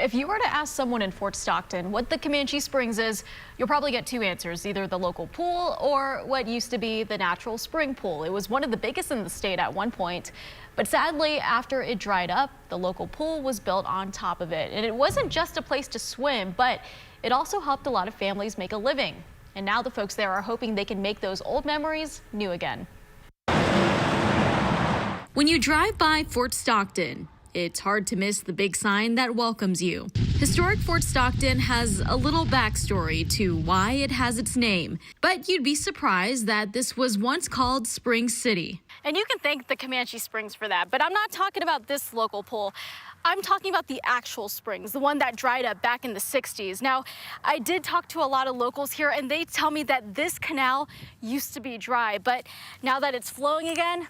If you were to ask someone in Fort Stockton what the Comanche Springs is, you'll probably get two answers, either the local pool or what used to be the natural spring pool. It was one of the biggest in the state at one point, but sadly, after it dried up, the local pool was built on top of it. And it wasn't just a place to swim, but it also helped a lot of families make a living. And now the folks there are hoping they can make those old memories new again. When you drive by Fort Stockton, it's hard to miss the big sign that welcomes you. Historic Fort Stockton has a little backstory to why it has its name, but you'd be surprised that this was once called Spring City. And you can thank the Comanche Springs for that, but I'm not talking about this local pool. I'm talking about the actual springs, the one that dried up back in the 60s. Now, I did talk to a lot of locals here, and they tell me that this canal used to be dry, but now that it's flowing again,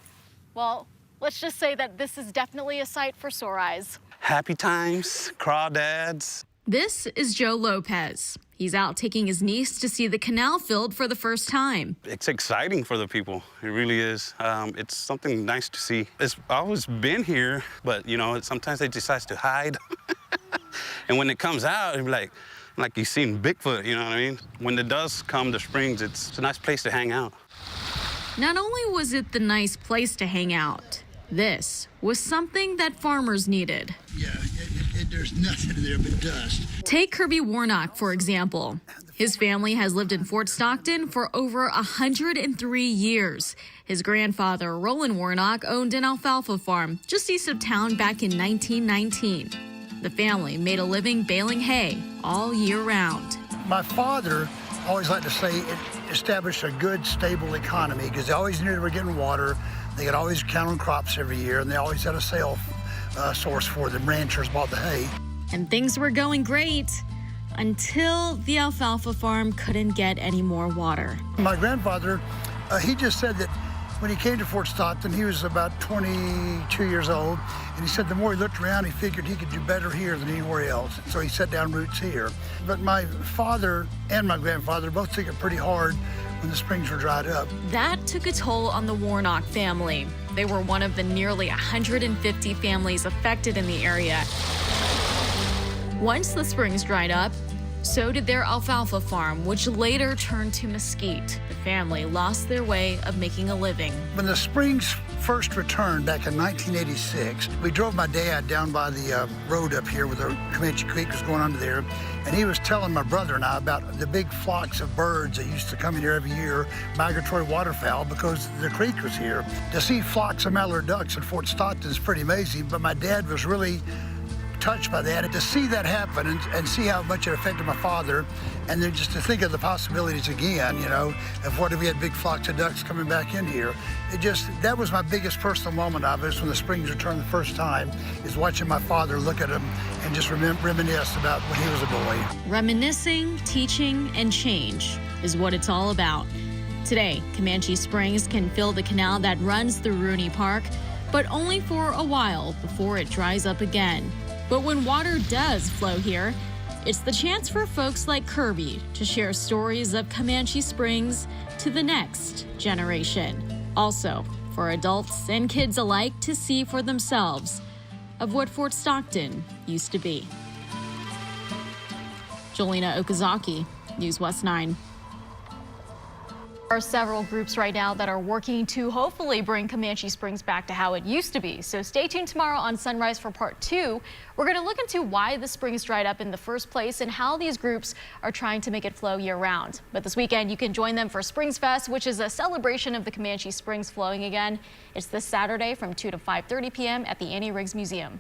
well, let's just say that this is definitely a sight for sore eyes. Happy times, crawdads. This is Joe Lopez. He's out taking his niece to see the canal filled for the first time. It's exciting for the people. It really is. It's something nice to see. It's always been here, but you know, sometimes it decides to hide. And when it comes out, it'll be like you've seen Bigfoot, you know what I mean? When it does come to Springs, it's a nice place to hang out. Not only was it the nice place to hang out, this was something that farmers needed. Yeah, there's nothing there but dust. Take Kirby Warnock, for example. His family has lived in Fort Stockton for over 103 years. His grandfather, Roland Warnock, owned an alfalfa farm just east of town back in 1919. The family made a living baling hay all year round. My father always liked to say it established a good, stable economy because they always knew they were getting water. They could always count on crops every year, and they always had a sale source for them. Ranchers bought the hay. And things were going great until the alfalfa farm couldn't get any more water. My grandfather, he just said that when he came to Fort Stockton, he was about 22 years old, and he said the more he looked around, he figured he could do better here than anywhere else. So he set down roots here. But my father and my grandfather both took it pretty hard when the springs were dried up. That took a toll on the Warnock family. They were one of the nearly 150 families affected in the area. Once the springs dried up, so did their alfalfa farm, which later turned to mesquite. The family lost their way of making a living. When the springs first returned back in 1986, we drove my dad down by the road up here where the Comanche Creek was going under there, and he was telling my brother and I about the big flocks of birds that used to come in here every year, migratory waterfowl, because the creek was here. To see flocks of mallard ducks in Fort Stockton is pretty amazing, but my dad was really touched by that. And to see that happen and see how much it affected my father, and then just to think of the possibilities again, you know, of what if we had big flocks of ducks coming back in here. That was my biggest personal moment of it, when the springs returned the first time, is watching my father look at them and just reminisce about when he was a boy. Reminiscing, teaching, and change is what it's all about. Today, Comanche Springs can fill the canal that runs through Rooney Park, but only for a while before it dries up again. But when water does flow here, it's the chance for folks like Kirby to share stories of Comanche Springs to the next generation. Also, for adults and kids alike to see for themselves of what Fort Stockton used to be. Jolena Okazaki, News West 9. There are several groups right now that are working to hopefully bring Comanche Springs back to how it used to be. So stay tuned tomorrow on Sunrise for part 2. We're going to look into why the springs dried up in the first place and how these groups are trying to make it flow year round. But this weekend you can join them for Springs Fest, which is a celebration of the Comanche Springs flowing again. It's this Saturday from 2 to 5:30 p.m. at the Annie Riggs Museum.